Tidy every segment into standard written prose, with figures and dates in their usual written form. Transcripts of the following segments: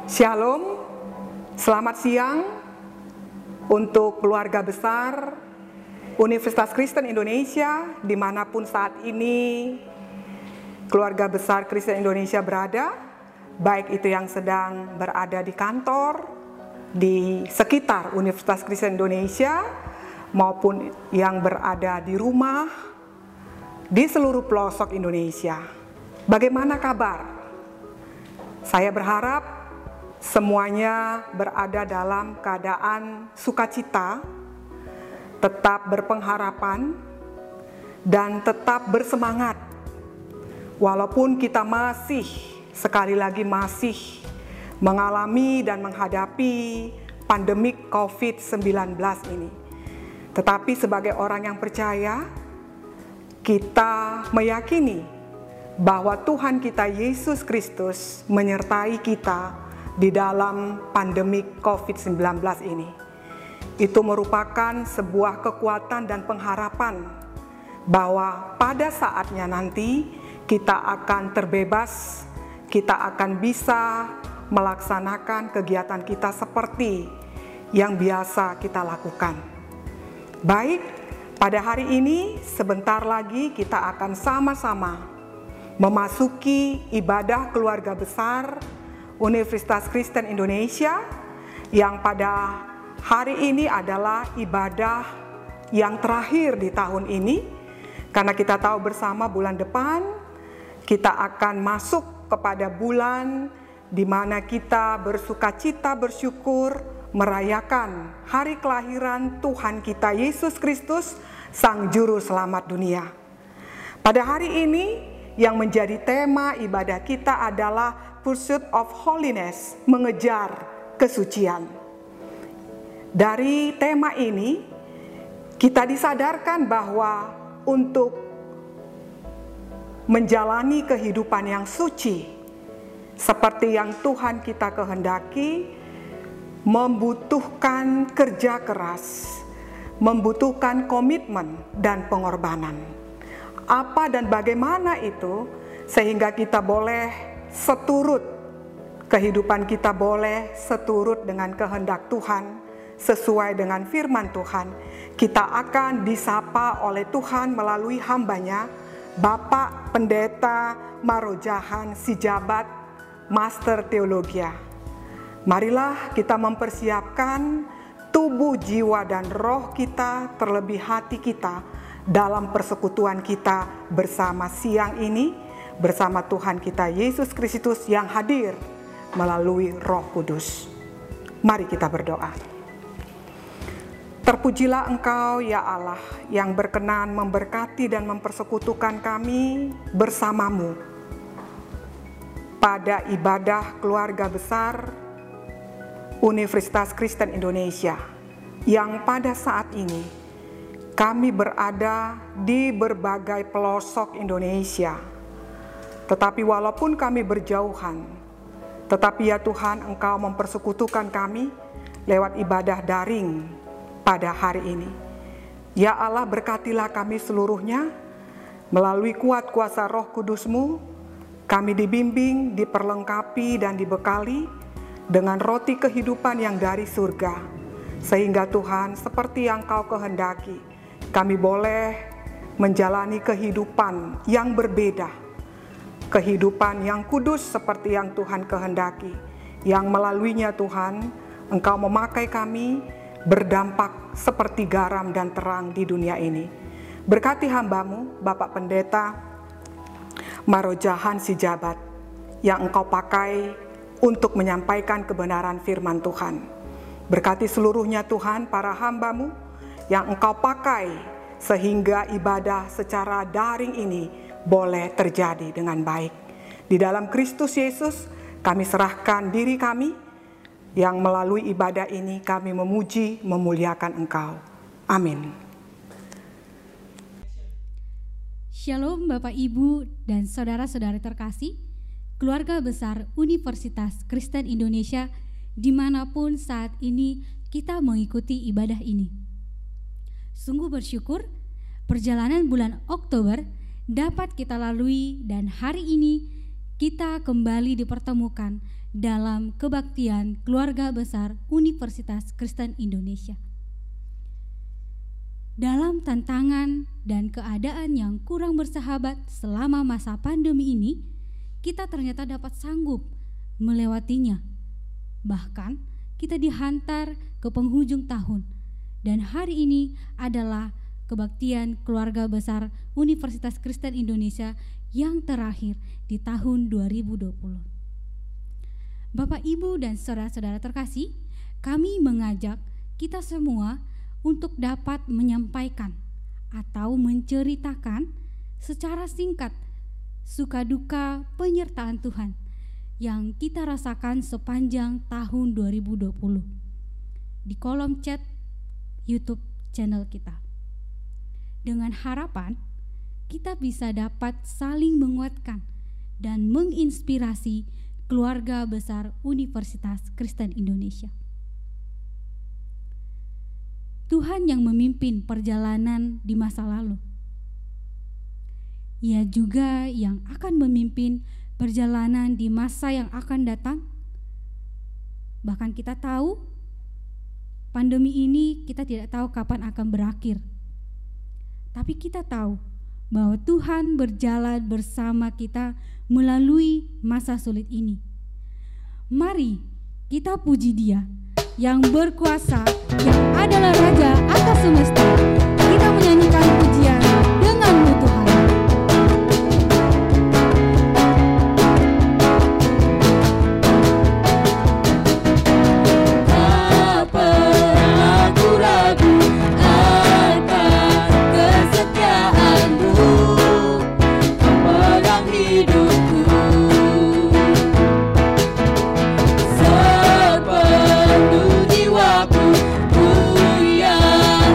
Shalom, selamat siang untuk keluarga besar Universitas Kristen Indonesia dimanapun saat ini keluarga besar Kristen Indonesia berada, baik itu yang sedang berada di kantor, di sekitar Universitas Kristen Indonesia, maupun yang berada di rumah, di seluruh pelosok Indonesia. Bagaimana kabar? Saya berharap semuanya berada dalam keadaan sukacita, tetap berpengharapan, dan tetap bersemangat. Walaupun kita sekali lagi masih mengalami dan menghadapi pandemik COVID-19 ini. Tetapi sebagai orang yang percaya, kita meyakini bahwa Tuhan kita Yesus Kristus menyertai kita di dalam pandemik COVID-19 ini. Itu merupakan sebuah kekuatan dan pengharapan bahwa pada saatnya nanti kita akan terbebas, kita akan bisa melaksanakan kegiatan kita seperti yang biasa kita lakukan. Baik, pada hari ini sebentar lagi kita akan sama-sama memasuki ibadah keluarga besar Universitas Kristen Indonesia yang pada hari ini adalah ibadah yang terakhir di tahun ini, karena kita tahu bersama bulan depan kita akan masuk kepada bulan di mana kita bersukacita bersyukur merayakan hari kelahiran Tuhan kita Yesus Kristus, Sang Juru Selamat dunia. Pada hari ini yang menjadi tema ibadah kita adalah Pursuit of Holiness, mengejar kesucian. Dari tema ini, kita disadarkan bahwa untuk menjalani kehidupan yang suci, seperti yang Tuhan kita kehendaki, membutuhkan kerja keras, membutuhkan komitmen dan pengorbanan. Apa dan bagaimana itu, sehingga kita boleh seturut, kehidupan kita boleh seturut dengan kehendak Tuhan, sesuai dengan firman Tuhan. Kita akan disapa oleh Tuhan melalui hambanya, Bapak Pendeta Marojahan Sijabat, Master Teologia. Marilah kita mempersiapkan tubuh, jiwa, dan roh kita, terlebih hati kita, dalam persekutuan kita bersama siang ini, bersama Tuhan kita Yesus Kristus yang hadir melalui Roh Kudus. Mari kita berdoa. Terpujilah Engkau ya Allah yang berkenan memberkati dan mempersekutukan kami bersamamu pada ibadah keluarga besar Universitas Kristen Indonesia yang pada saat ini kami berada di berbagai pelosok Indonesia. Tetapi walaupun kami berjauhan, tetapi ya Tuhan, Engkau mempersekutukan kami lewat ibadah daring pada hari ini. Ya Allah, berkatilah kami seluruhnya, melalui kuat kuasa Roh Kudus-Mu, kami dibimbing, diperlengkapi, dan dibekali dengan roti kehidupan yang dari surga. Sehingga Tuhan, seperti yang Kau kehendaki, kami boleh menjalani kehidupan yang berbeda, kehidupan yang kudus seperti yang Tuhan kehendaki, yang melaluinya Tuhan, Engkau memakai kami berdampak seperti garam dan terang di dunia ini. Berkati hamba-Mu, Bapak Pendeta Marojahan Sijabat, yang Engkau pakai untuk menyampaikan kebenaran firman Tuhan. Berkati seluruhnya Tuhan, para hamba-Mu yang Engkau pakai sehingga ibadah secara daring ini boleh terjadi dengan baik. Di dalam Kristus Yesus, kami serahkan diri kami, yang melalui ibadah ini kami memuji, memuliakan Engkau. Amin. Shalom Bapak, Ibu, dan saudara-saudari terkasih, keluarga besar Universitas Kristen Indonesia dimanapun saat ini kita mengikuti ibadah ini. Sungguh bersyukur perjalanan bulan Oktober dapat kita lalui, dan hari ini kita kembali dipertemukan dalam kebaktian Keluarga Besar Universitas Kristen Indonesia. Dalam tantangan dan keadaan yang kurang bersahabat selama masa pandemi ini, kita ternyata dapat sanggup melewatinya. Bahkan kita dihantar ke penghujung tahun, dan hari ini adalah kebaktian Keluarga Besar Universitas Kristen Indonesia yang terakhir di tahun 2020. Bapak, Ibu, dan saudara-saudara terkasih, kami mengajak kita semua untuk dapat menyampaikan atau menceritakan secara singkat suka duka penyertaan Tuhan yang kita rasakan sepanjang tahun 2020 di kolom chat YouTube channel kita. Dengan harapan kita bisa dapat saling menguatkan dan menginspirasi Keluarga Besar Universitas Kristen Indonesia. Tuhan yang memimpin perjalanan di masa lalu. Ia juga yang akan memimpin perjalanan di masa yang akan datang. Bahkan kita tahu pandemi ini kita tidak tahu kapan akan berakhir. Tapi kita tahu bahwa Tuhan berjalan bersama kita melalui masa sulit ini. Mari kita puji Dia yang berkuasa, yang adalah Raja atas semesta. Kita menyanyikan pujian dengan-Mu Tuhan. Sepenuh jiwaku ku yang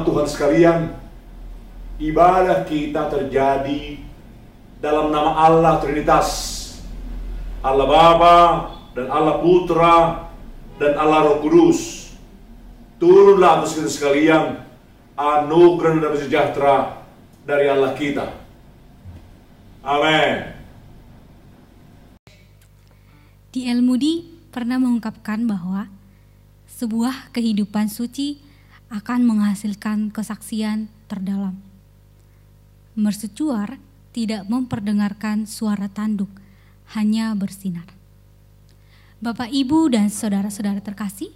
jemaat Tuhan sekalian, ibadah kita terjadi dalam nama Allah Trinitas, Allah Bapa dan Allah Putra dan Allah Roh Kudus. Turunlah atas kita sekalian anugerah dan damai sejahtera dari Allah kita. Amin. D.L. Moody pernah mengungkapkan bahwa sebuah kehidupan suci akan menghasilkan kesaksian terdalam. Mercusuar tidak memperdengarkan suara tanduk, hanya bersinar. Bapak, Ibu, dan saudara-saudara terkasih,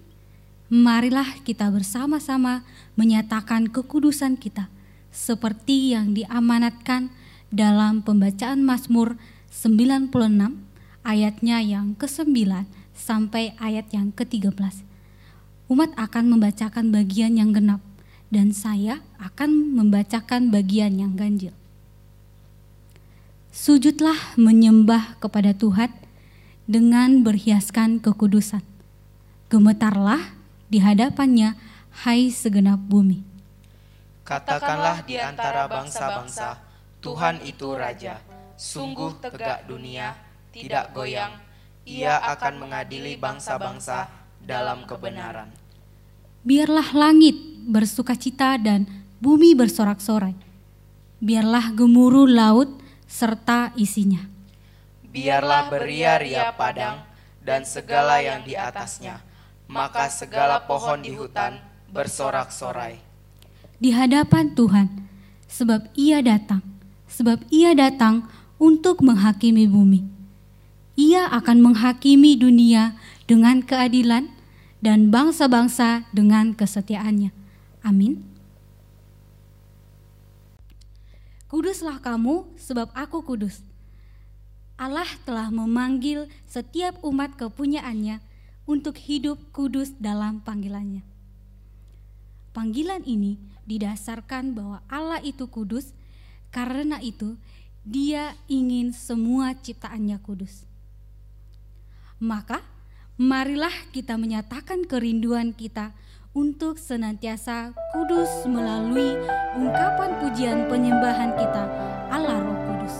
marilah kita bersama-sama menyatakan kekudusan kita seperti yang diamanatkan dalam pembacaan Mazmur 96 ayatnya yang ke-9 sampai ayat yang ke-13. Umat akan membacakan bagian yang genap dan saya akan membacakan bagian yang ganjil. Sujudlah menyembah kepada Tuhan dengan berhiaskan kekudusan. Gemetarlah di hadapannya, hai segenap bumi. Katakanlah di antara bangsa-bangsa, Tuhan itu Raja. Sungguh tegak dunia, tidak goyang. Ia akan mengadili bangsa-bangsa dalam kebenaran. Biarlah langit bersukacita dan bumi bersorak-sorai. Biarlah gemuruh laut serta isinya. Biarlah beria-ria padang dan segala yang di atasnya, maka segala pohon di hutan bersorak-sorai. Di hadapan Tuhan, sebab Ia datang untuk menghakimi bumi. Ia akan menghakimi dunia dengan keadilan dan bangsa-bangsa dengan kesetiaannya. Amin. Kuduslah kamu, sebab aku kudus. Allah telah memanggil setiap umat kepunyaannya untuk hidup kudus dalam panggilannya. Panggilan ini didasarkan bahwa Allah itu kudus, karena itu Dia ingin semua ciptaannya kudus. Maka, marilah kita menyatakan kerinduan kita untuk senantiasa kudus melalui ungkapan pujian penyembahan kita Allah Roh Kudus.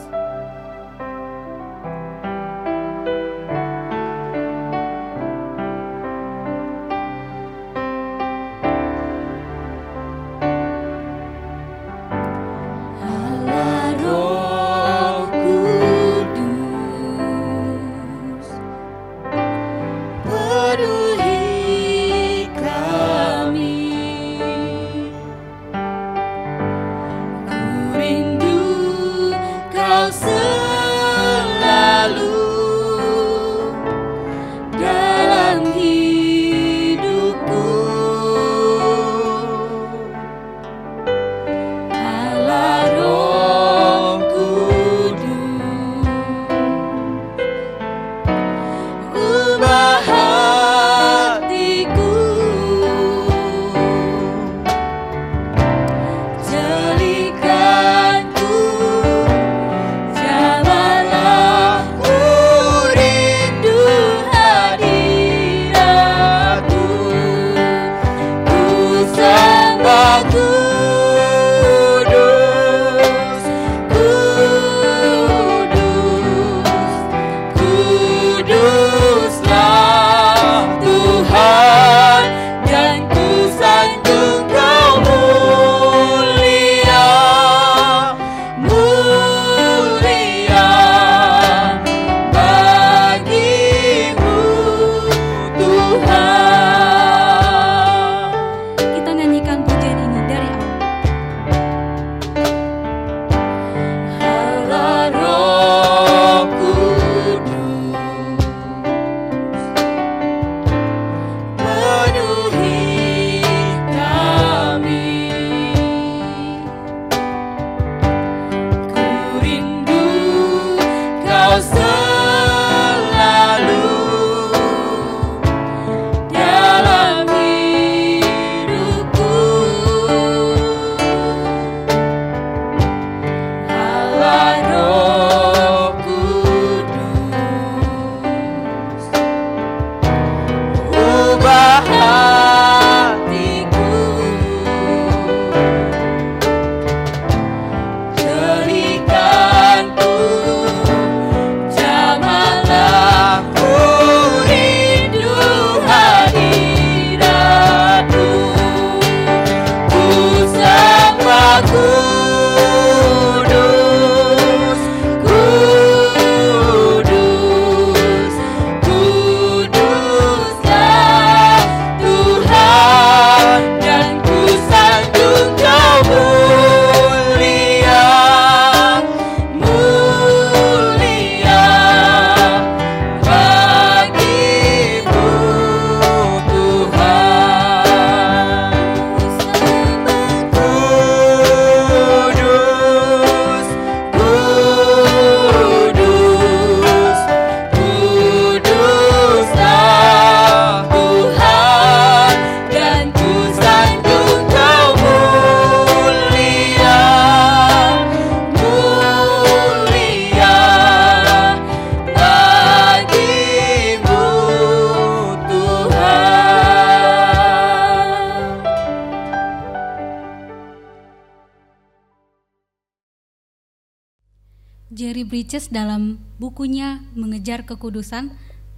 Jerry Bridges dalam bukunya Mengejar Kekudusan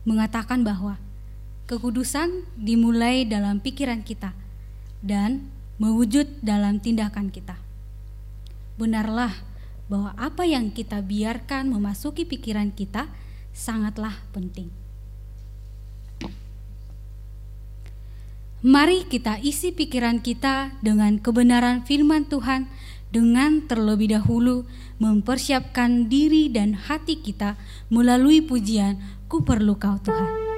mengatakan bahwa kekudusan dimulai dalam pikiran kita dan mewujud dalam tindakan kita. Benarlah bahwa apa yang kita biarkan memasuki pikiran kita sangatlah penting. Mari kita isi pikiran kita dengan kebenaran firman Tuhan dengan terlebih dahulu mempersiapkan diri dan hati kita melalui pujian Ku Perlu Kau Tuhan.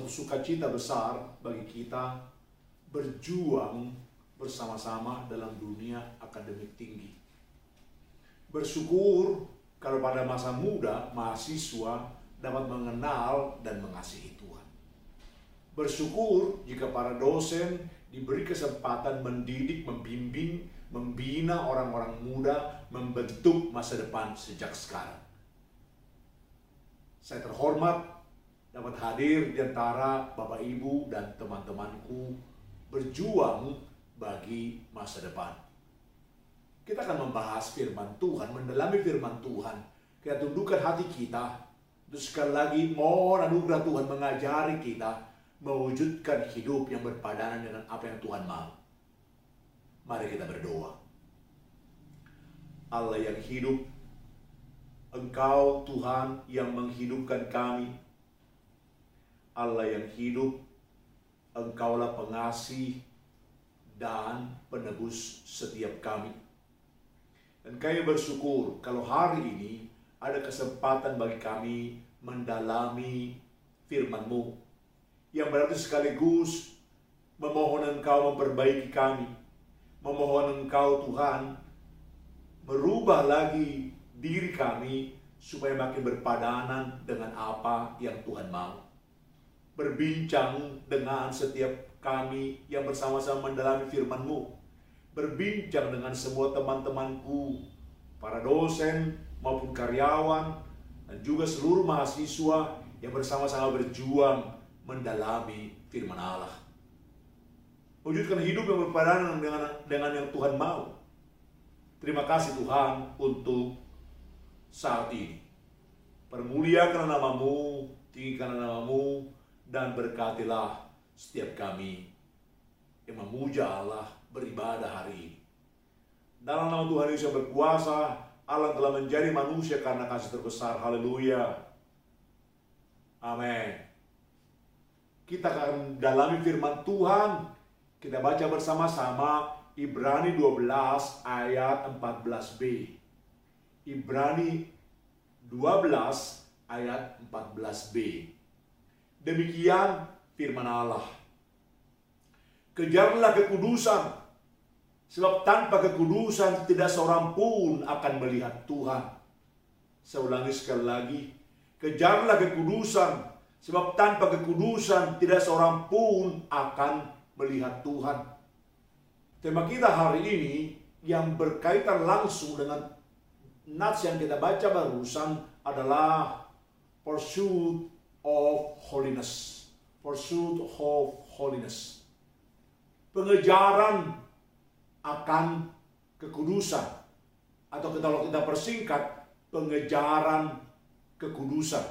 Sukacita besar bagi kita berjuang bersama-sama dalam dunia akademik tinggi. Bersyukur kalau pada masa muda mahasiswa dapat mengenal dan mengasihi Tuhan. Bersyukur jika para dosen diberi kesempatan mendidik, membimbing, membina orang-orang muda, membentuk masa depan sejak sekarang. Saya terhormat dapat hadir di antara Bapak Ibu dan teman-temanku berjuang bagi masa depan. Kita akan membahas firman Tuhan, mendalami firman Tuhan. Kita tundukkan hati kita, terus sekali lagi mohon anugerah Tuhan mengajari kita mewujudkan hidup yang berpadanan dengan apa yang Tuhan mau. Mari kita berdoa. Allah yang hidup, Engkau Tuhan yang menghidupkan kami. Allah yang hidup, Engkaulah pengasih dan penebus setiap kami. Dan kami bersyukur kalau hari ini ada kesempatan bagi kami mendalami firman-Mu, yang berarti sekaligus memohon Engkau memperbaiki kami, memohon Engkau Tuhan merubah lagi diri kami supaya makin berpadanan dengan apa yang Tuhan mau. Berbincang dengan setiap kami yang bersama-sama mendalami firman-Mu. Berbincang dengan semua teman-temanku, para dosen maupun karyawan, dan juga seluruh mahasiswa yang bersama-sama berjuang mendalami firman Allah. Wujudkan hidup yang berpadanan dengan yang Tuhan mau. Terima kasih Tuhan untuk saat ini. Permuliakan nama-Mu, tinggikan nama-Mu, dan berkatilah setiap kami yang memuja Allah beribadah hari ini. Dalam nama Tuhan Yesus yang berkuasa, Allah telah menjadi manusia karena kasih terbesar. Haleluya. Amin. Kita akan dalami firman Tuhan. Kita baca bersama-sama Ibrani 12 ayat 14b. Ibrani 12 ayat 14b. Demikian firman Allah. Kejarlah kekudusan, sebab tanpa kekudusan tidak seorang pun akan melihat Tuhan. Saya ulangi sekali lagi. Kejarlah kekudusan, sebab tanpa kekudusan tidak seorang pun akan melihat Tuhan. Tema kita hari ini yang berkaitan langsung dengan nats yang kita baca barusan adalah pursuit of holiness. Pursuit of holiness. Pengejaran akan kekudusan, atau kalau kita persingkat, pengejaran kekudusan.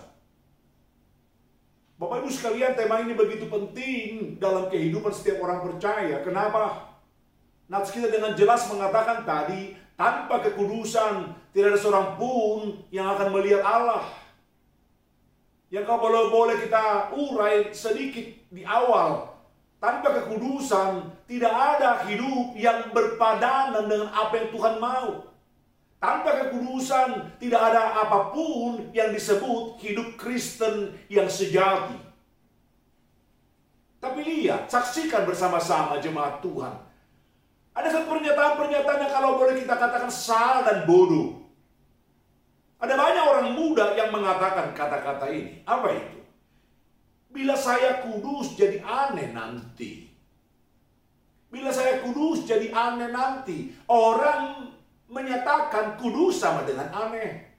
Bapak Ibu sekalian, tema ini begitu penting dalam kehidupan setiap orang percaya. Kenapa? Nats kita dengan jelas mengatakan tadi, tanpa kekudusan tidak ada seorang pun yang akan melihat Allah. Yang kalau boleh kita urai sedikit di awal, tanpa kekudusan tidak ada hidup yang berpadanan dengan apa yang Tuhan mau. Tanpa kekudusan tidak ada apapun yang disebut hidup Kristen yang sejati. Tapi lihat, saksikan bersama-sama jemaat Tuhan. Ada satu pernyataan-pernyataan yang kalau boleh kita katakan salah dan bodoh. Ada banyak orang muda yang mengatakan kata-kata ini. Apa itu? Bila saya kudus jadi aneh nanti. Bila saya kudus jadi aneh nanti. Orang menyatakan kudus sama dengan aneh.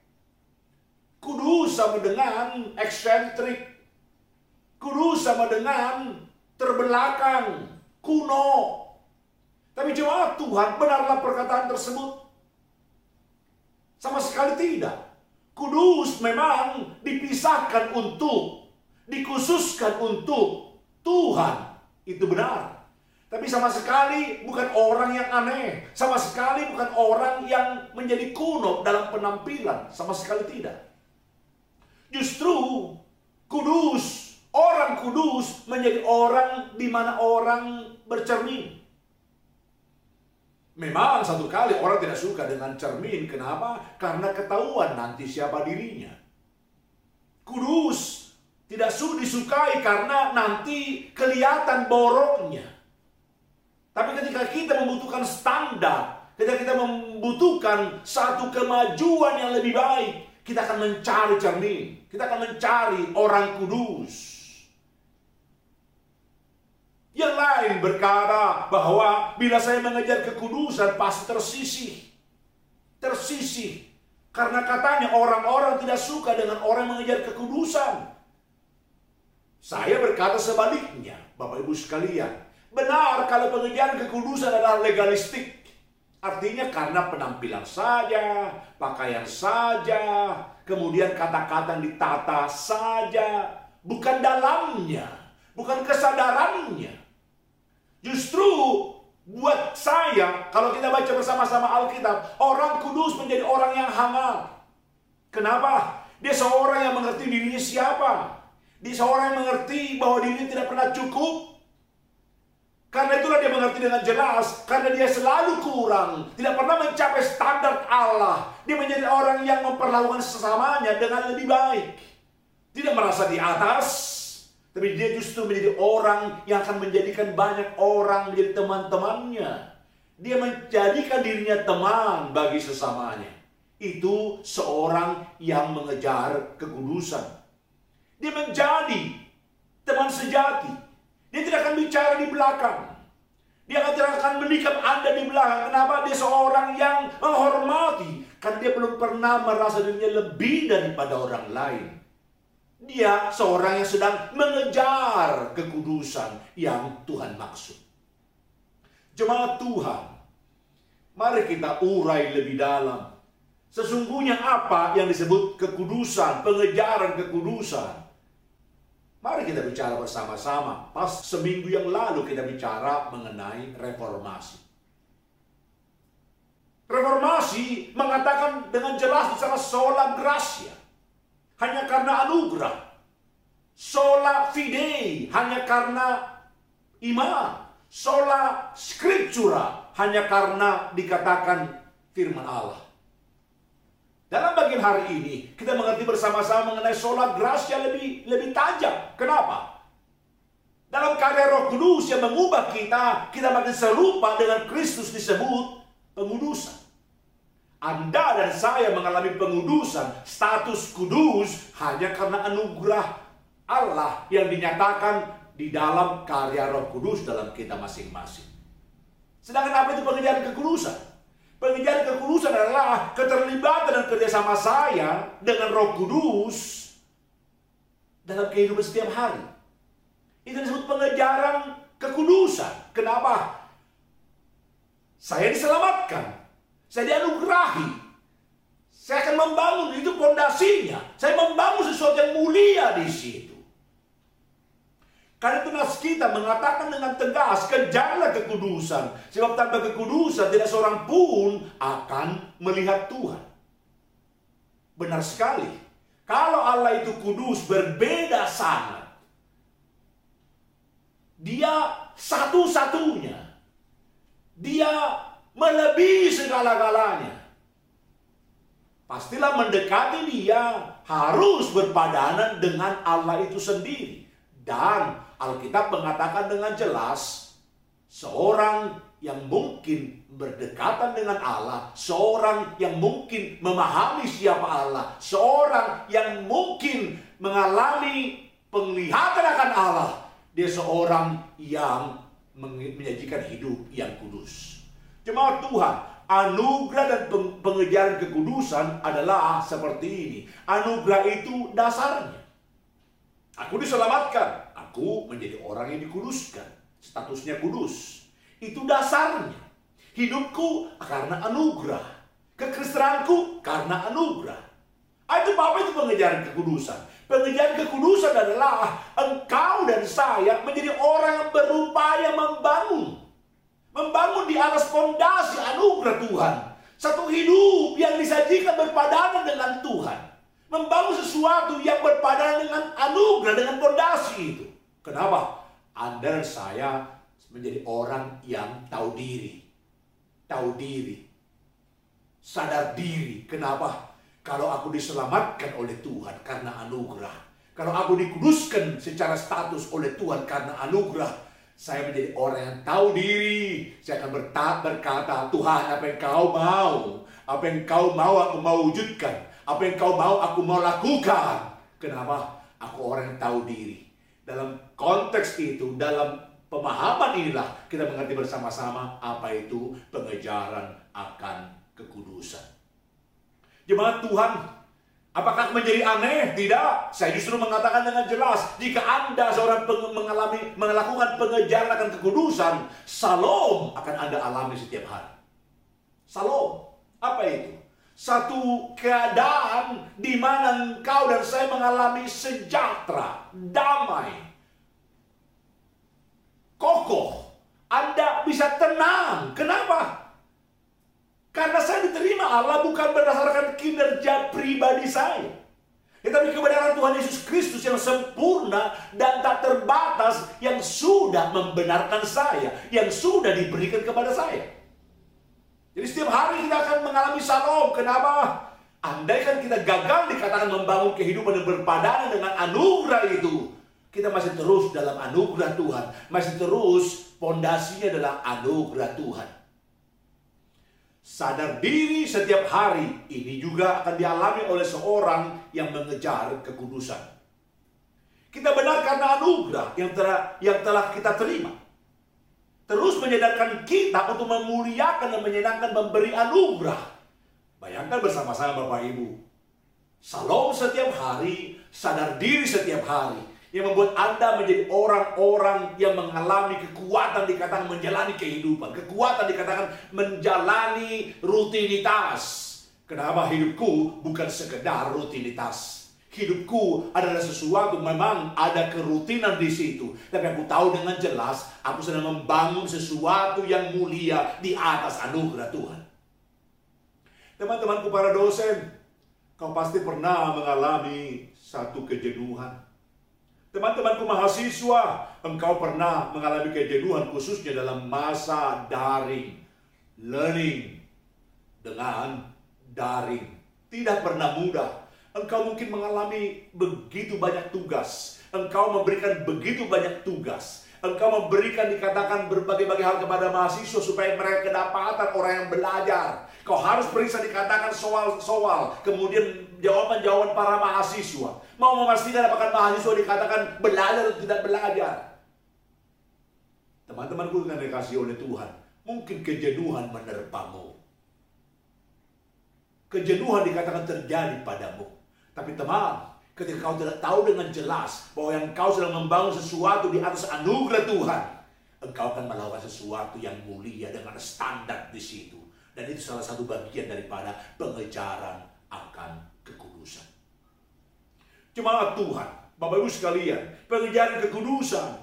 Kudus sama dengan eksentrik. Kudus sama dengan terbelakang, kuno. Tapi jemaat Tuhan, benarlah perkataan tersebut? Sama sekali tidak. Kudus memang dipisahkan untuk, dikhususkan untuk Tuhan. Itu benar. Tapi sama sekali bukan orang yang aneh. Sama sekali bukan orang yang menjadi kuno dalam penampilan. Sama sekali tidak. Justru kudus, orang kudus menjadi orang di mana orang bercermin. Memang satu kali orang tidak suka dengan cermin. Kenapa? Karena ketahuan nanti siapa dirinya. Kudus tidak disukai karena nanti kelihatan boroknya. Tapi ketika kita membutuhkan standar, ketika kita membutuhkan satu kemajuan yang lebih baik, kita akan mencari cermin. Kita akan mencari orang kudus. Yang lain berkata bahwa bila saya mengejar kekudusan pasti tersisih. Tersisih. Karena katanya orang-orang tidak suka dengan orang yang mengejar kekudusan. Saya berkata sebaliknya, Bapak Ibu sekalian. Benar kalau pengejaran kekudusan adalah legalistik. Artinya karena penampilan saja, pakaian saja, kemudian kata-kata yang ditata saja. Bukan dalamnya, bukan kesadarannya. Justru buat saya, kalau kita baca bersama-sama Alkitab, orang kudus menjadi orang yang hangat. Kenapa? Dia seorang yang mengerti dirinya siapa. Dia seorang yang mengerti bahwa dirinya tidak pernah cukup. Karena itulah dia mengerti dengan jelas. Karena dia selalu kurang, tidak pernah mencapai standar Allah. Dia menjadi orang yang memperlakukan sesamanya dengan lebih baik. Tidak merasa di atas, tapi dia justru menjadi orang yang akan menjadikan banyak orang menjadi teman-temannya. Dia menjadikan dirinya teman bagi sesamanya. Itu seorang yang mengejar kekudusan. Dia menjadi teman sejati. Dia tidak akan bicara di belakang. Dia tidak akan menikam Anda di belakang. Kenapa? Dia seorang yang menghormati. Karena dia belum pernah merasa dirinya lebih daripada orang lain. Dia seorang yang sedang mengejar kekudusan yang Tuhan maksud. Jemaat Tuhan, mari kita urai lebih dalam. Sesungguhnya apa yang disebut kekudusan, pengejaran kekudusan. Mari kita bicara bersama-sama. Pas seminggu yang lalu kita bicara mengenai reformasi. Reformasi mengatakan dengan jelas secara sola gratia, hanya karena anugerah. Sola fide, hanya karena iman. Sola scriptura, hanya karena dikatakan firman Allah. Dalam bagian hari ini, kita mengerti bersama-sama mengenai sola gratia lebih tajam. Kenapa? Dalam karya Roh Kudus yang mengubah kita makin serupa dengan Kristus disebut pengudusan. Anda dan saya mengalami pengudusan, status kudus, hanya karena anugerah Allah yang dinyatakan di dalam karya Roh Kudus dalam kita masing-masing. Sedangkan apa itu pengejaran kekudusan? Pengejaran kekudusan adalah keterlibatan dan kerjasama saya dengan Roh Kudus dalam kehidupan setiap hari. Itu disebut pengejaran kekudusan. Kenapa? Saya diselamatkan, saya dianugerahi, saya akan membangun, itu fondasinya. Saya membangun sesuatu yang mulia di situ. Karena itu nas kita mengatakan dengan tegas, kejarlah kekudusan. Sebab tanpa kekudusan tidak seorang pun akan melihat Tuhan. Benar sekali. Kalau Allah itu kudus, berbeda sangat. Dia satu-satunya. Dia melebihi segala-galanya. Pastilah mendekati dia harus berpadanan dengan Allah itu sendiri. Dan Alkitab mengatakan dengan jelas, seorang yang mungkin berdekatan dengan Allah, seorang yang mungkin memahami siapa Allah, seorang yang mungkin mengalami penglihatan akan Allah, dia seorang yang menyajikan hidup yang kudus. Jemaat Tuhan, anugerah dan pengejaran kekudusan adalah seperti ini. Anugerah itu dasarnya. Aku diselamatkan, aku menjadi orang yang dikuduskan, statusnya kudus. Itu dasarnya. Hidupku karena anugerah, kekristenanku karena anugerah. Itu apa itu pengejaran kekudusan? Pengejaran kekudusan adalah engkau dan saya menjadi orang yang berupaya membangun di atas fondasi anugerah Tuhan. Satu hidup yang disajikan berpadanan dengan Tuhan. Membangun sesuatu yang berpadanan dengan anugerah, dengan fondasi itu. Kenapa? Anda dan saya menjadi orang yang tahu diri. Tahu diri. Sadar diri. Kenapa? Kalau aku diselamatkan oleh Tuhan karena anugerah. Kalau aku dikuduskan secara status oleh Tuhan karena anugerah. Saya menjadi orang yang tahu diri. Saya akan berkata, Tuhan, apa yang kau mau? Apa yang kau mau aku mau wujudkan. Apa yang kau mau, aku mau lakukan. Kenapa? Aku orang yang tahu diri. Dalam konteks itu, dalam pemahaman inilah, kita mengerti bersama-sama apa itu pengejaran akan kekudusan. Jemaat Tuhan, apakah menjadi aneh? Tidak. Saya justru mengatakan dengan jelas, jika Anda seorang melakukan pengejaran akan kekudusan, Salom akan Anda alami setiap hari. Salom. Apa itu? Satu keadaan di mana engkau dan saya mengalami sejahtera, damai, kokoh. Anda bisa tenang. Kenapa? Karena saya diterima Allah bukan berdasarkan kinerja pribadi saya. Tetapi kebenaran Tuhan Yesus Kristus yang sempurna dan tak terbatas yang sudah membenarkan saya, yang sudah diberikan kepada saya. Jadi setiap hari kita akan mengalami salom. Kenapa? Andaikan kita gagal dikatakan membangun kehidupan yang berpadanan dengan anugerah itu, kita masih terus dalam anugerah Tuhan. Masih terus fondasinya adalah anugerah Tuhan. Sadar diri setiap hari ini juga akan dialami oleh seorang yang mengejar kekudusan. Kita benar karena anugerah yang telah kita terima. Terus menyadarkan kita untuk memuliakan dan menyenangkan memberi anugerah. Bayangkan bersama-sama Bapak Ibu. Salom setiap hari, sadar diri setiap hari. Yang membuat Anda menjadi orang-orang yang mengalami kekuatan dikatakan menjalani kehidupan. Kekuatan dikatakan menjalani rutinitas. Kenapa hidupku bukan sekedar rutinitas. hidupku adalah sesuatu, memang ada kerutinan di situ. Tapi aku tahu dengan jelas, aku sedang membangun sesuatu yang mulia di atas anugerah Tuhan. Teman-temanku para dosen, kau pasti pernah mengalami satu kejenuhan. Teman-temanku mahasiswa, engkau pernah mengalami kejenuhan khususnya dalam masa daring, learning dengan daring. Tidak pernah mudah. Engkau mungkin mengalami begitu banyak tugas. Engkau memberikan begitu banyak tugas. Engkau memberikan, dikatakan, berbagai-bagai hal kepada mahasiswa supaya mereka kedapatan orang yang belajar. Kau harus periksa, dikatakan, soal-soal, kemudian jawaban-jawaban para mahasiswa. Mau memastikan apakah mahasiswa dikatakan belajar atau tidak belajar. Teman-temanku yang dikasihi oleh Tuhan, mungkin kejenuhan menerpamu. Kejenuhan dikatakan terjadi padamu. Tapi teman, ketika kau tidak tahu dengan jelas bahwa yang kau sedang membangun sesuatu di atas anugerah Tuhan, engkau akan melakukan sesuatu yang mulia dengan standar di situ. Dan itu salah satu bagian daripada pengejaran akan kekudusan. Jemaat Tuhan, Bapak Ibu sekalian, pengejaran kekudusan,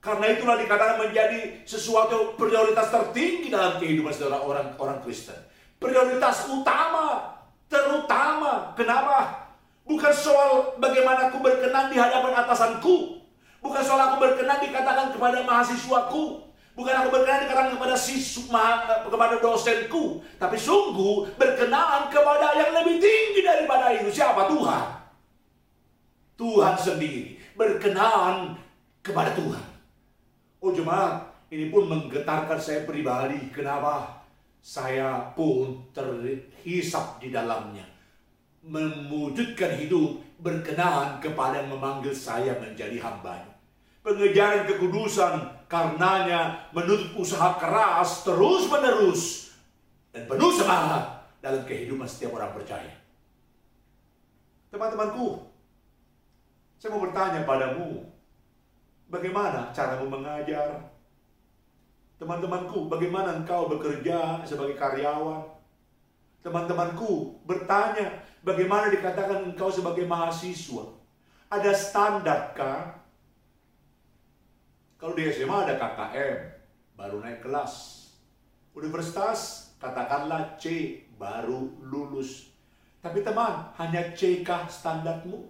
karena itulah dikatakan menjadi sesuatu prioritas tertinggi dalam kehidupan saudara orang Kristen. Prioritas utama, terutama. Kenapa? Bukan soal bagaimana aku berkenan di hadapan atasanku. Bukan soal aku berkenan dikatakan kepada mahasiswaku. Bukan aku berkenan dikatakan kepada dosenku. Tapi sungguh berkenan kepada yang lebih tinggi daripada itu. Siapa? Tuhan. Tuhan sendiri. Berkenan kepada Tuhan. Oh jemaat, ini pun menggetarkan saya pribadi. Kenapa? Saya pun terhisap di dalamnya. Mewujudkan hidup berkenan kepada yang memanggil saya menjadi hamba-Nya. Pengejaran kekudusan karenanya menuntut usaha keras terus-menerus dan penuh semangat dalam kehidupan setiap orang percaya. Teman-temanku, saya mau bertanya padamu, bagaimana caramu mengajar? Teman-temanku, bagaimana engkau bekerja sebagai karyawan? Teman-temanku bertanya, bagaimana dikatakan engkau sebagai mahasiswa? Ada standarkah? Kalau di SMA ada KKM, baru naik kelas. Universitas, katakanlah C, baru lulus. Tapi teman, hanya C kah standarmu?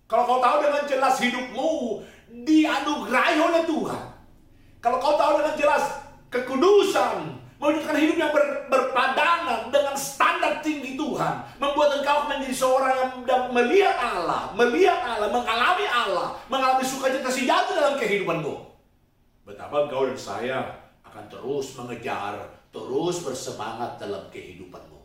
Kalau kau tahu dengan jelas hidupmu dianugerahi oleh Tuhan. Kalau kau tahu dengan jelas kekudusan, mewujudkan hidup yang berpadanan dengan standar tinggi Tuhan, membuat engkau menjadi seorang yang melihat Allah, mengalami sukacita sejati dalam kehidupanmu. Betapa engkau dan saya akan terus mengejar, terus bersemangat dalam kehidupanmu.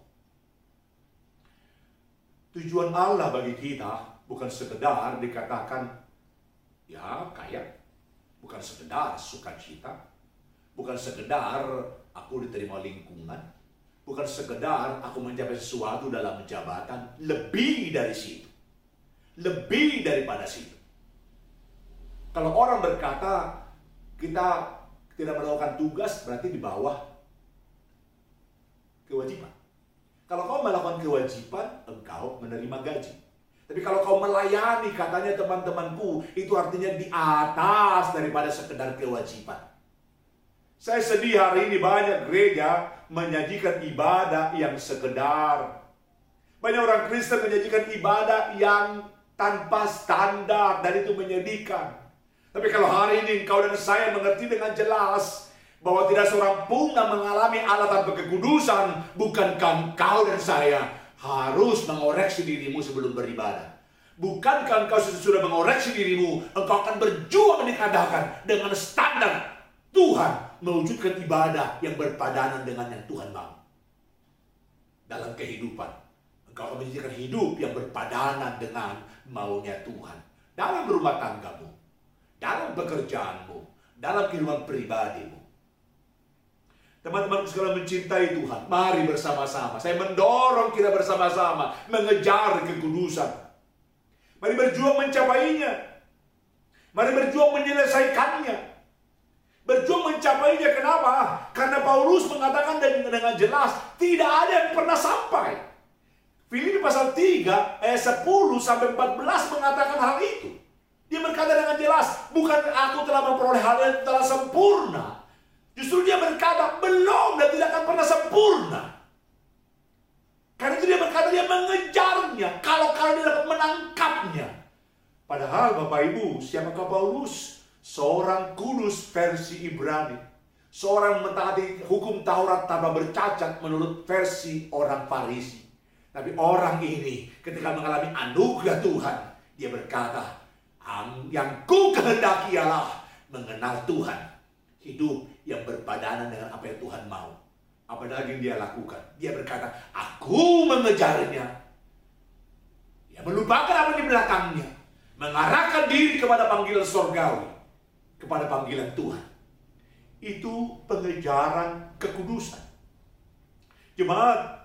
Tujuan Allah bagi kita bukan sekedar dikatakan ya kaya, bukan sekedar sukacita, bukan sekedar aku diterima lingkungan, bukan sekedar aku mencapai sesuatu dalam jabatan. Lebih dari situ, lebih daripada situ. Kalau orang berkata kita tidak melakukan tugas, berarti di bawah kewajiban. Kalau kau melakukan kewajiban, engkau menerima gaji. Tapi kalau kau melayani, katanya teman-temanku, itu artinya di atas daripada sekedar kewajiban. Saya sedih hari ini banyak gereja menyajikan ibadah yang sekedar. Banyak orang Kristen menyajikan ibadah yang tanpa standar, dan itu menyedihkan. Tapi kalau hari ini engkau dan saya mengerti dengan jelas bahwa tidak seorang pun yang mengalami Allah tanpa kekudusan, bukankah engkau dan saya harus mengoreksi dirimu sebelum beribadah? Bukankah engkau sudah mengoreksi dirimu, engkau akan berjuang dikatakan dengan standar Tuhan, mewujudkan ibadah yang berpadanan dengan yang Tuhan mau. Dalam kehidupan, engkau akan menjadikan hidup yang berpadanan dengan maunya Tuhan. Dalam rumah tanggamu, dalam pekerjaanmu, dalam kehidupan pribadimu. Teman-teman sekalian mencintai Tuhan, mari bersama-sama. Saya mendorong kita bersama-sama mengejar kekudusan. Mari berjuang mencapainya. Mari berjuang menyelesaikannya. Berjuang mencapainya. Kenapa? Karena Paulus mengatakan dengan jelas, tidak ada yang pernah sampai. Filipi pasal 3 ayat 10 sampai 14 mengatakan hal itu. Dia berkata dengan jelas, bukan aku telah memperoleh hal yang telah sempurna. Justru dia berkata, belum dan tidak akan pernah sempurna. Karena itu dia berkata, dia mengejarnya. Kalau dia dapat menangkapnya. Padahal Bapak Ibu, siapakah Paulus? Seorang kudus versi Ibrani. Seorang mentaati hukum Taurat tanpa bercacat menurut versi orang Farisi. Tapi orang ini ketika mengalami anugerah Tuhan, dia berkata, yang ku kehendaki ialah mengenal Tuhan. Hidup yang berbadanan dengan apa yang Tuhan mau. Apalagi yang dia lakukan. Dia berkata, aku mengejarnya. Dia melupakan apa di belakangnya. Mengarahkan diri kepada panggilan surgawi. Kepada panggilan Tuhan. Itu pengejaran kekudusan. Jemaat,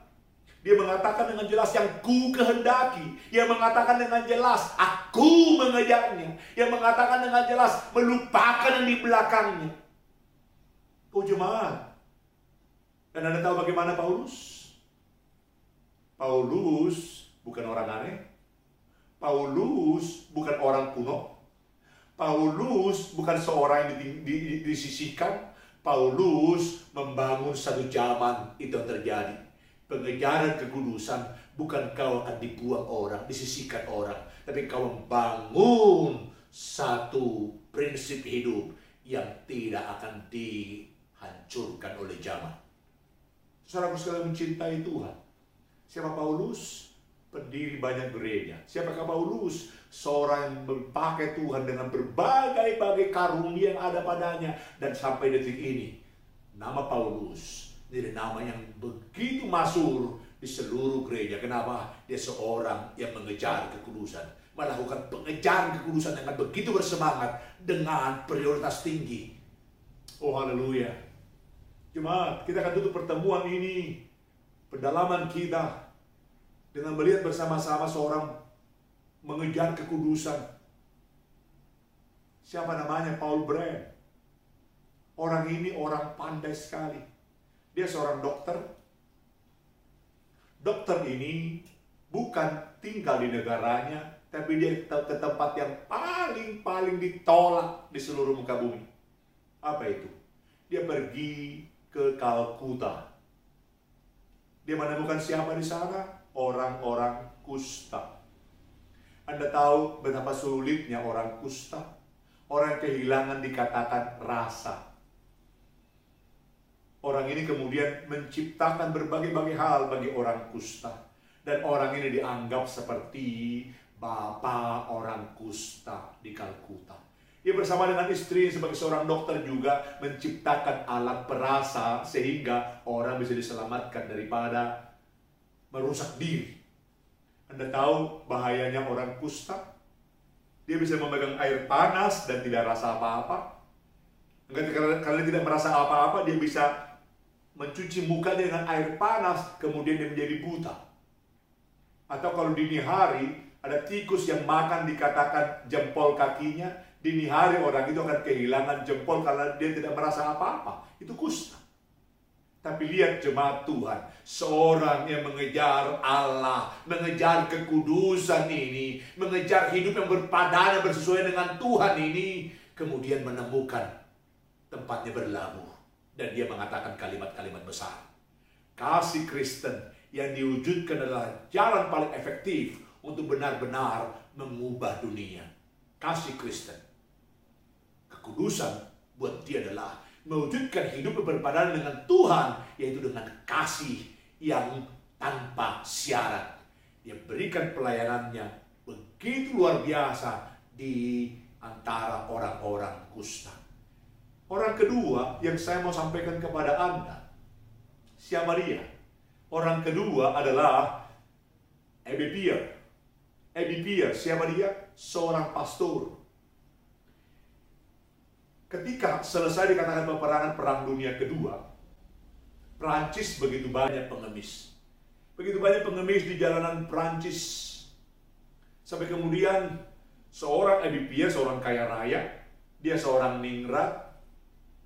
dia mengatakan dengan jelas yang ku kehendaki. Dia mengatakan dengan jelas aku mengejarnya. Dia mengatakan dengan jelas melupakan yang di belakangnya. Oh jemaat. Dan Anda tahu bagaimana Paulus? Paulus bukan orang aneh. Paulus bukan orang kuno. Paulus bukan seorang yang disisihkan. Paulus membangun satu zaman itu yang terjadi. Pengejaran kekudusan bukan kau akan dibuang orang, disisihkan orang, tapi kau membangun satu prinsip hidup yang tidak akan dihancurkan oleh zaman. Saudara sekalian mencintai Tuhan. Siapa Paulus? Pendiri banyak gereja. Siapakah Paulus? Seorang yang dipakai Tuhan dengan berbagai-bagai karunia yang ada padanya. Dan sampai detik ini, nama Paulus jadi nama yang begitu masyhur di seluruh gereja. Kenapa? Dia seorang yang mengejar kekudusan. Melakukan pengejaran kekudusan dengan begitu bersemangat. Dengan prioritas tinggi. Oh haleluya. Jemaat, kita akan tutup pertemuan ini. Pendalaman kita. Dengan melihat bersama-sama seorang mengejar kekudusan. Siapa namanya? Paul Brand. Orang ini orang pandai sekali. Dia seorang dokter. Dokter ini bukan tinggal di negaranya, tapi dia ke tempat yang paling ditolak di seluruh muka bumi. Apa itu? Dia pergi ke Kalkuta. Dia menemukan siapa di sana? Orang-orang kusta. Anda tahu betapa sulitnya orang kusta. Orang kehilangan dikatakan rasa. Orang ini kemudian menciptakan berbagai-bagai hal bagi orang kusta. Dan orang ini dianggap seperti bapak orang kusta di Kalkuta. Dia bersama dengan istri sebagai seorang dokter juga menciptakan alat perasa sehingga orang bisa diselamatkan daripada merusak diri. Anda tahu bahayanya orang kusta? Dia bisa memegang air panas dan tidak rasa apa-apa. Karena tidak merasa apa-apa, dia bisa mencuci muka dengan air panas, kemudian dia menjadi buta. Atau kalau dini hari, ada tikus yang makan dikatakan jempol kakinya, dini hari orang itu akan kehilangan jempol karena dia tidak merasa apa-apa. Itu kusta. Tapi lihat jemaat Tuhan, seorang yang mengejar Allah, mengejar kekudusan ini, mengejar hidup yang berpadanan bersesuaian dengan Tuhan ini, kemudian menemukan tempatnya berlabuh. Dan dia mengatakan kalimat-kalimat besar. Kasih Kristen yang diwujudkan adalah jalan paling efektif untuk benar-benar mengubah dunia. Kasih Kristen. Kekudusan buat dia adalah mewujudkan hidup berpadanan dengan Tuhan, yaitu dengan kasih yang tanpa syarat. Dia berikan pelayanannya begitu luar biasa di antara orang-orang kusta. Orang kedua yang saya mau sampaikan kepada Anda, siapa dia? Orang kedua adalah Abby Pierre. Abby Pierre, siapa dia? Seorang pastor. Ketika selesai dikatakan peperangan Perang Dunia Kedua, Prancis begitu banyak pengemis. Begitu banyak pengemis di jalanan Prancis. Sampai kemudian seorang Abby Pierre, seorang kaya raya, dia seorang ningrat,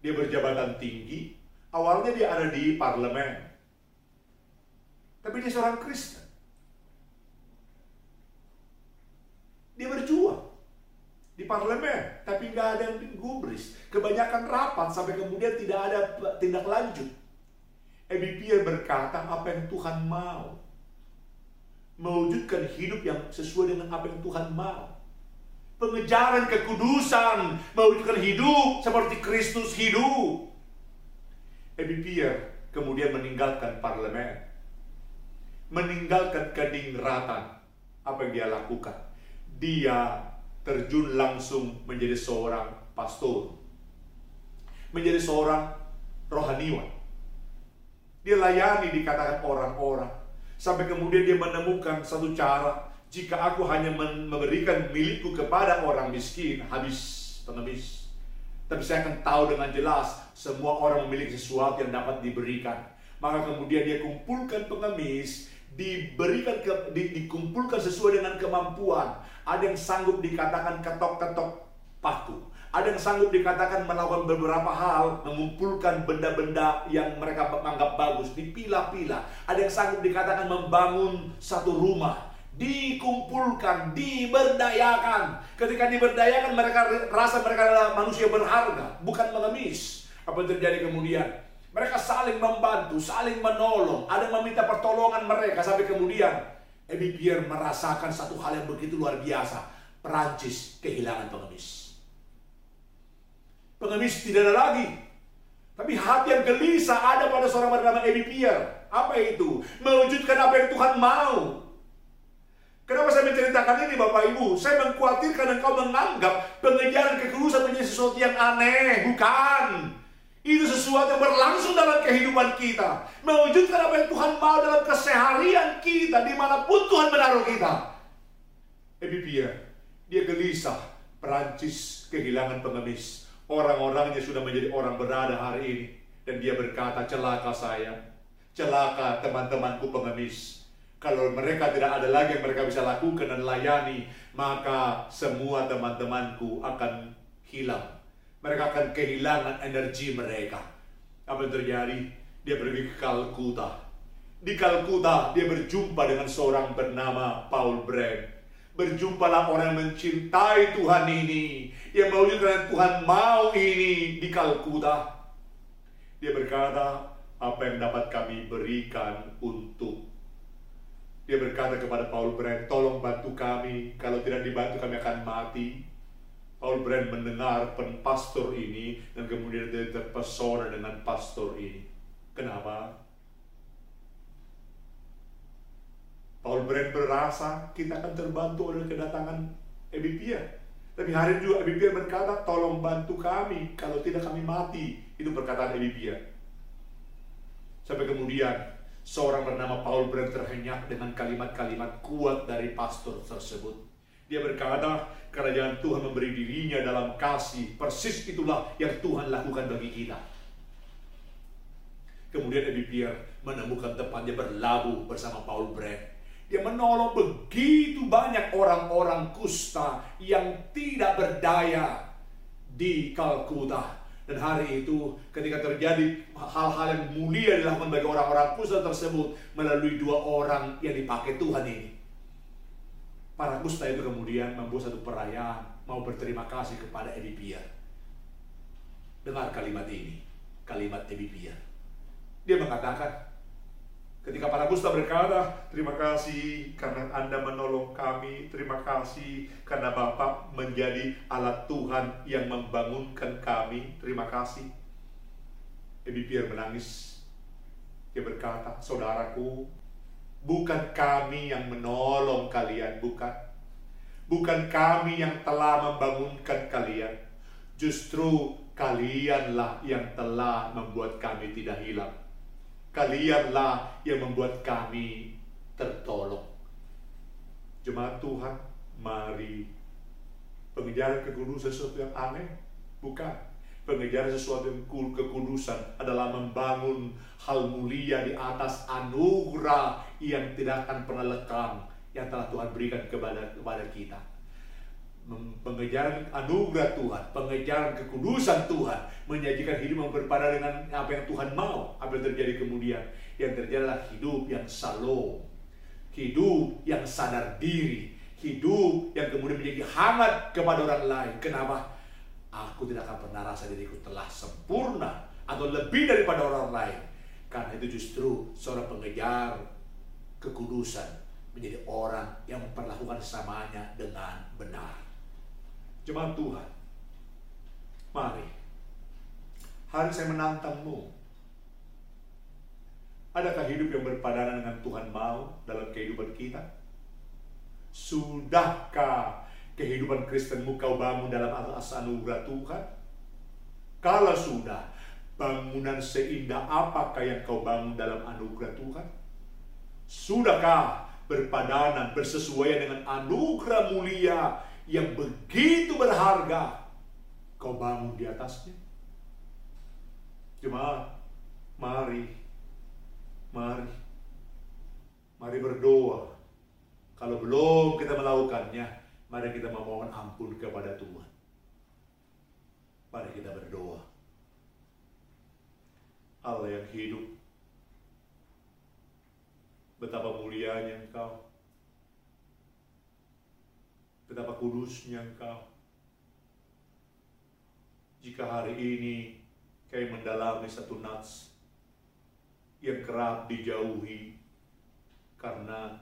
dia berjabatan tinggi. Awalnya dia ada di parlemen. Tapi dia seorang Kristen. parlemen, tapi nggak ada yang digubris. Kebanyakan rapat sampai kemudian tidak ada tindak lanjut. Abby Pierre berkata apa yang Tuhan mau. Mewujudkan hidup yang sesuai dengan apa yang Tuhan mau. Pengejaran kekudusan, mewujudkan hidup seperti Kristus hidup. Abby Pierre kemudian meninggalkan parlemen, meninggalkan kedingratan. Apa yang dia lakukan? Dia terjun langsung menjadi seorang pastor, menjadi seorang rohaniwan. Dia layani dikatakan orang-orang, sampai kemudian dia menemukan satu cara. Jika aku hanya memberikan milikku kepada orang miskin, habis pengemis. Tapi saya akan tahu dengan jelas semua orang memiliki sesuatu yang dapat diberikan. Maka kemudian dia kumpulkan pengemis, dikumpulkan sesuai dengan kemampuan. Ada yang sanggup dikatakan ketok-ketok paku, ada yang sanggup dikatakan melakukan beberapa hal, mengumpulkan benda-benda yang mereka menganggap bagus, dipilah-pilah. Ada yang sanggup dikatakan membangun satu rumah, dikumpulkan, diberdayakan. Ketika diberdayakan, mereka rasa mereka adalah manusia berharga, bukan mengemis. Apa yang terjadi kemudian? Mereka saling membantu, saling menolong. Ada yang meminta pertolongan mereka. Sampai kemudian Abby Pierre merasakan satu hal yang begitu luar biasa. Perancis kehilangan pengemis. Pengemis tidak ada lagi. Tapi hati yang gelisah ada pada seorang bernama Abby Pierre. Apa itu? Mewujudkan apa yang Tuhan mau. Kenapa saya menceritakan ini Bapak Ibu? Saya mengkhawatirkan engkau menganggap pengejaran kekudusan menjadi sesuatu yang aneh. Bukan. Itu sesuatu yang berlangsung dalam kehidupan kita. Mewujudkan apa yang Tuhan mau dalam keseharian kita, dimanapun Tuhan menaruh kita. Abby Pierre, dia gelisah. Perancis kehilangan pengemis. Orang-orangnya sudah menjadi orang berada hari ini. Dan dia berkata, celaka saya, celaka teman-temanku pengemis. Kalau mereka tidak ada lagi yang mereka bisa lakukan dan layani, maka semua teman-temanku akan hilang. Mereka akan kehilangan energi mereka. Apa yang terjadi? Dia pergi ke Kalkuta. Di Kalkuta, dia berjumpa dengan seorang bernama Paul Brand. Berjumpalah orang yang mencintai Tuhan ini, yang mewujudkan Tuhan mau ini di Kalkuta. Dia berkata, apa yang dapat kami berikan untuk. Dia berkata kepada Paul Brand, tolong bantu kami. Kalau tidak dibantu, kami akan mati. Paul Brand mendengar pastor ini dan kemudian dia terpesona dengan pastor ini. Kenapa? Paul Brand berasa kita akan terbantu oleh kedatangan Abby Pierre. Tapi hari ini juga Abby Pierre berkata, tolong bantu kami, kalau tidak kami mati. Itu perkataan Abby Pierre. Sampai kemudian seorang bernama Paul Brand terhenyak dengan kalimat-kalimat kuat dari pastor tersebut. Dia berkata, kerajaan Tuhan memberi dirinya dalam kasih. Persis itulah yang Tuhan lakukan bagi kita. Kemudian Abby Pierre menemukan tempatnya berlabuh bersama Paul Brand. Dia menolong begitu banyak orang-orang kusta yang tidak berdaya di Kalkuta. Dan hari itu ketika terjadi hal-hal yang mulia dilakukan bagi orang-orang kusta tersebut melalui dua orang yang dipakai Tuhan ini. Para kusta itu kemudian membuat satu perayaan, mau berterima kasih kepada Abby Pierre. Dengar kalimat ini, kalimat Abby Pierre. Dia mengatakan, ketika para kusta berkata, terima kasih karena Anda menolong kami, terima kasih karena Bapak menjadi alat Tuhan yang membangunkan kami, terima kasih. Abby Pierre menangis. Dia berkata, saudaraku, bukan kami yang menolong kalian, bukan. Bukan kami yang telah membangunkan kalian. Justru kalianlah yang telah membuat kami tidak hilang. Kalianlah yang membuat kami tertolong. Jemaat Tuhan, mari. Pengejaran kekudusan sesuatu yang aneh? Bukan. Pengejaran sesuatu yang kekudusan adalah membangun hal mulia di atas anugerah yang tidak akan pernah lekang yang telah Tuhan berikan kepada kita. Pengejaran anugerah Tuhan, pengejaran kekudusan Tuhan, menyajikan hidup yang berpada dengan apa yang Tuhan mau. Apa yang terjadi kemudian? Yang terjadi adalah hidup yang shalom, hidup yang sadar diri, hidup yang kemudian menjadi hangat kepada orang lain. Kenapa? Aku tidak akan pernah rasa diriku telah sempurna atau lebih daripada orang lain. Karena itu justru seorang pengejar kekudusan menjadi orang yang memperlakukan sesamanya dengan benar. Jemaat Tuhan, mari, hari saya menantangmu. Adakah hidup yang berpadanan dengan Tuhan mau dalam kehidupan kita? Sudahkah kehidupan Kristenmu kau bangun dalam atas anugerah Tuhan? Kalau sudah, bangunan seindah apakah yang kau bangun dalam anugerah Tuhan? Sudahkah berpadanan, bersesuaian dengan anugerah mulia yang begitu berharga kau bangun di atasnya? Jemaat, mari berdoa. Kalau belum kita melakukannya, mari kita memohon ampun kepada Tuhan. Mari kita berdoa. Allah yang hidup, betapa mulianya Engkau, betapa kudusnya Engkau. Jika hari ini kami mendalami satu nats yang kerap dijauhi karena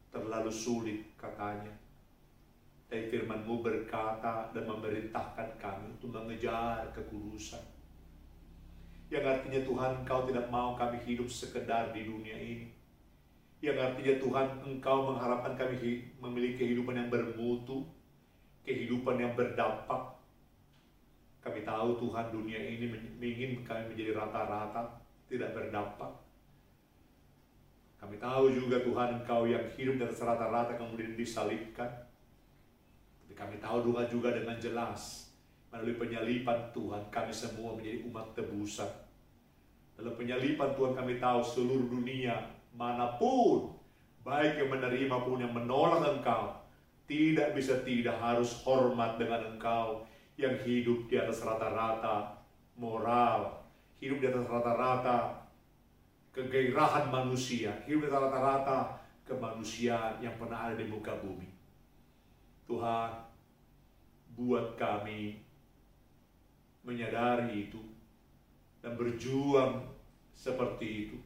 terlalu sulit katanya, tapi firman-Mu berkata dan memerintahkan kami untuk mengejar kekudusan. Yang artinya Tuhan, Engkau tidak mau kami hidup sekedar di dunia ini. Yang artinya Tuhan, Engkau mengharapkan kami memiliki kehidupan yang bermutu, kehidupan yang berdampak. Kami tahu Tuhan, dunia ini ingin kami menjadi rata-rata, tidak berdampak. Kami tahu juga Tuhan, Engkau yang hidup di atas rata-rata kemudian disalibkan. Tapi kami tahu juga dengan jelas, melalui penyalipan Tuhan, kami semua menjadi umat tebusan. Dalam penyalipan Tuhan kami tahu seluruh dunia, manapun, baik yang menerima maupun yang menolak Engkau, tidak bisa tidak harus hormat dengan Engkau yang hidup di atas rata-rata moral, hidup di atas rata-rata kegairahan manusia, hidup di atas rata-rata kemanusiaan yang pernah ada di muka bumi. Tuhan, buat kami menyadari itu dan berjuang seperti itu.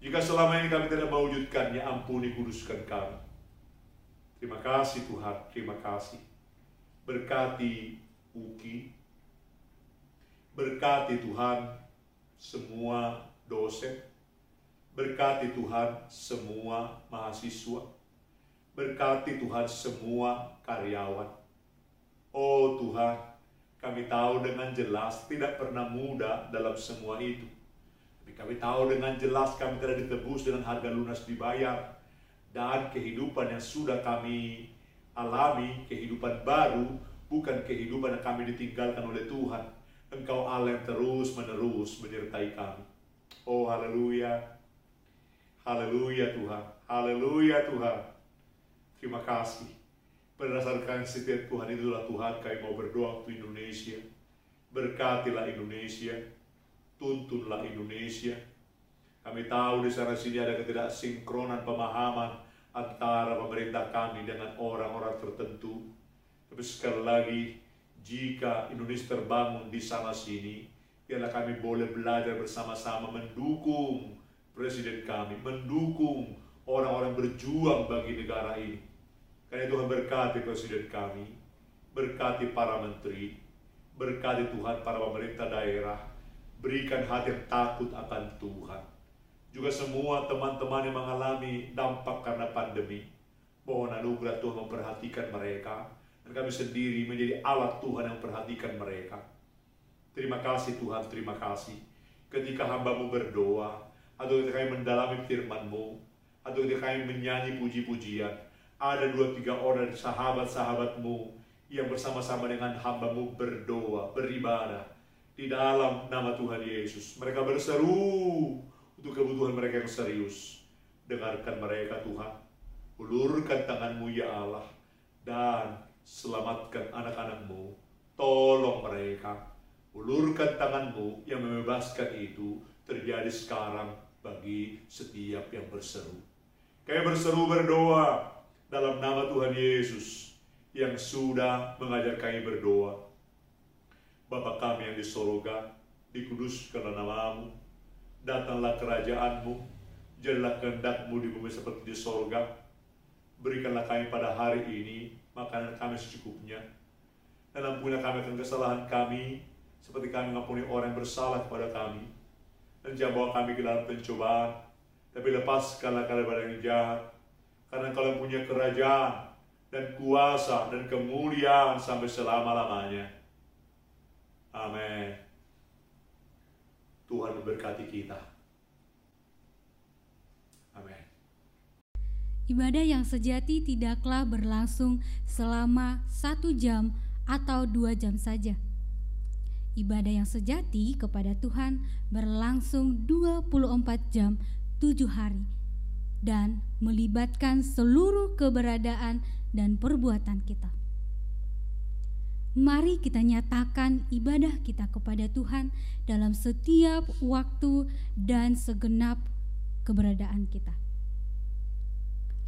Jika selama ini kami tidak mewujudkannya, ampuni, kuduskan kami. Terima kasih Tuhan, terima kasih. Berkati Uki, berkati Tuhan semua dosen, berkati Tuhan semua mahasiswa, berkati Tuhan semua karyawan. Oh Tuhan, kami tahu dengan jelas tidak pernah mudah dalam semua itu. Tapi kami tahu dengan jelas kami telah ditebus dengan harga lunas dibayar. Dan kehidupan yang sudah kami alami, kehidupan baru, bukan kehidupan yang kami ditinggalkan oleh Tuhan. Engkau Allah yang terus menerus menyertai kami. Oh haleluya, haleluya Tuhan, haleluya Tuhan. Terima kasih. Berdasarkan setiap Tuhan itulah Tuhan kami mau berdoa untuk Indonesia. Berkatilah Indonesia, tuntunlah Indonesia. Kami tahu di sana sini ada ketidaksinkronan pemahaman antara pemerintah kami dengan orang-orang tertentu. Tapi sekali lagi, jika Indonesia terbangun di sana sini, biarlah kami boleh belajar bersama-sama mendukung presiden kami, mendukung orang-orang berjuang bagi negara ini. Karena Tuhan berkati presiden kami, berkati para menteri, berkati Tuhan para pemerintah daerah, berikan hati yang takut akan Tuhan. Juga semua teman-teman yang mengalami dampak karena pandemi, mohon anugerah Tuhan memperhatikan mereka, dan kami sendiri menjadi alat Tuhan yang memperhatikan mereka. Terima kasih Tuhan, terima kasih. Ketika hamba-Mu berdoa, atau ketika kami mendalami firman-Mu, atau ketika kami menyanyi puji-pujian, ada 2-3 orang sahabat-sahabat-Mu yang bersama-sama dengan hamba-Mu berdoa, beribadah di dalam nama Tuhan Yesus. Mereka berseru untuk kebutuhan mereka yang serius. Dengarkan mereka Tuhan. Ulurkan tangan-Mu ya Allah, dan selamatkan anak-anak-Mu. Tolong mereka. Ulurkan tangan-Mu yang membebaskan itu terjadi sekarang bagi setiap yang berseru. Kami berseru berdoa, dalam nama Tuhan Yesus yang sudah mengajar kami berdoa. Bapa kami yang di sorga, dikuduskanlah nama-Mu, datanglah kerajaan-Mu, jadilah kehendak-Mu di bumi seperti di sorga. Berikanlah kami pada hari ini makanan kami secukupnya, dan ampunilah kami akan kesalahan kami, seperti kami mengampuni orang yang bersalah kepada kami. Dan jangan bawa kami ke dalam pencobaan, tapi lepaskanlah kami dari yang jahat. Karena Engkau yang punya kerajaan, dan kuasa, dan kemuliaan sampai selama-lamanya. Amin. Tuhan memberkati kita. Amin. Ibadah yang sejati tidaklah berlangsung selama 1 jam atau 2 jam saja. Ibadah yang sejati kepada Tuhan berlangsung 24 jam 7 hari dan melibatkan seluruh keberadaan dan perbuatan kita. Mari kita nyatakan ibadah kita kepada Tuhan dalam setiap waktu dan segenap keberadaan kita.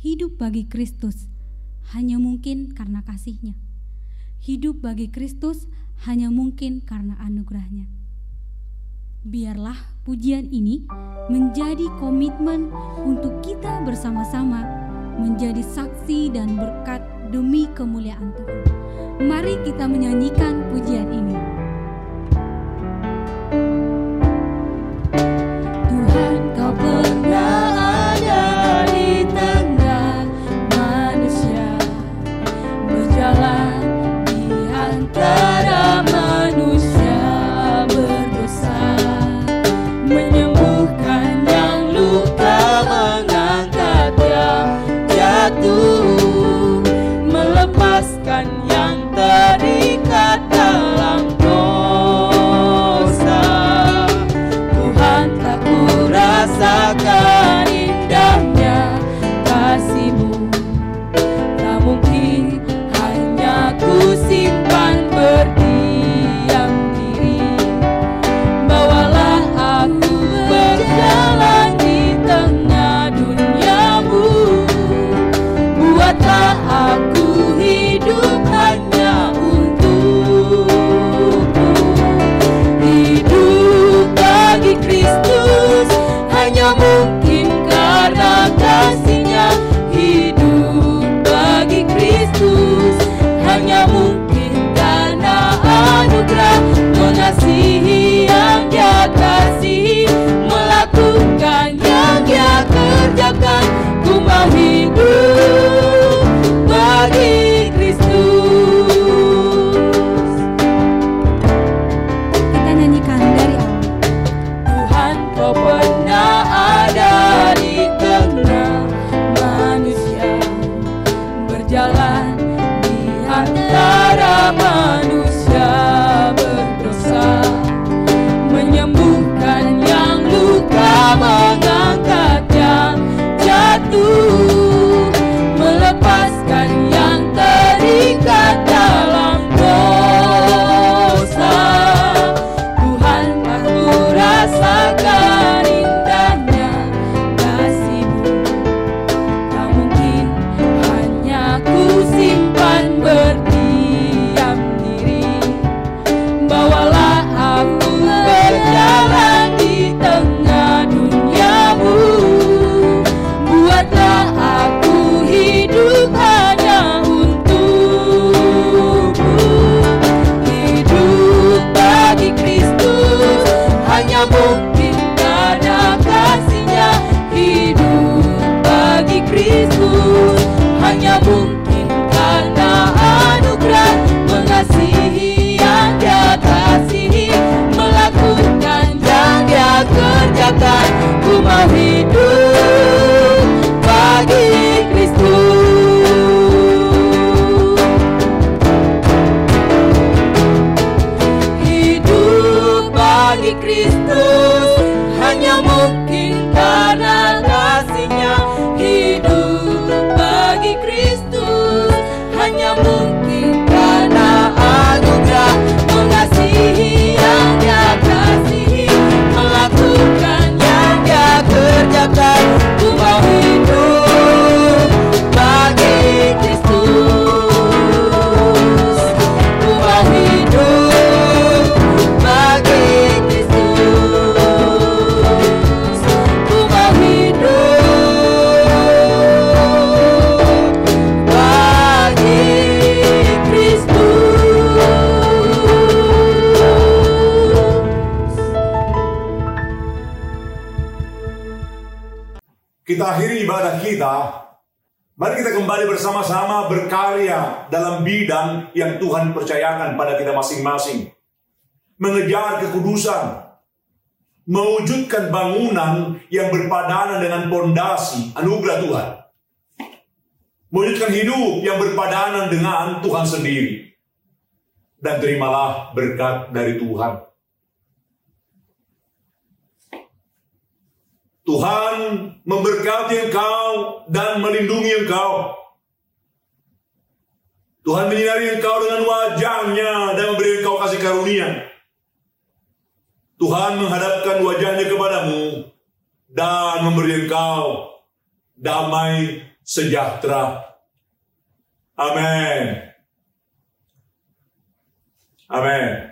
Hidup bagi Kristus hanya mungkin karena kasih-Nya. Hidup bagi Kristus hanya mungkin karena anugerah-Nya. Biarlah pujian ini menjadi komitmen untuk kita bersama-sama menjadi saksi dan berkat demi kemuliaan Tuhan. Mari kita menyanyikan pujian ini. Tuhan, Kau pernah ada di tengah manusia, berjalan di antara manusia berdosa, menyembuhkan yang luka, mengangkat yang jatuh, melepaskan yang terikat dalam dosa. Tuhan, tak ku rasakan indahnya kasih-Mu, tak mungkin hanya ku simpan berdiam diri. Bawalah aku berjalan di tengah dunia-Mu, buatlah aku hidup hanya untuk-Mu. Hidup bagi Kristus hanya mungkin karena kasih-Nya. Hidup bagi Kristus hanya mungkin karena anugerah, mengasihi yang Dia kasihi, melakukan yang Dia kerjakan. Ku mau hidup bagi Kristus. Kita nyanyikan dari awal. Tuhan, Kau pernah ada di tengah manusia, berjalan di antara manusia berdosa, menyembuhkan yang luka, mengangkat yang jatuh, melepaskan yang terikat dalam dosa. Tuhan, aku rasakan indahnya kasih-Mu, tak mungkin hanya ku simpan berdiam kita akhiri ibadah kita, mari kita kembali bersama-sama berkarya dalam bidang yang Tuhan percayakan pada kita masing-masing. Mengejar kekudusan, mewujudkan bangunan yang berpadanan dengan pondasi anugerah Tuhan. Mewujudkan hidup yang berpadanan dengan Tuhan sendiri. Dan terimalah berkat dari Tuhan. Tuhan memberkati engkau dan melindungi engkau. Tuhan menyinari engkau dengan wajah-Nya dan memberi engkau kasih karunia. Tuhan menghadapkan wajah-Nya kepadamu dan memberi engkau damai sejahtera. Amin. Amin.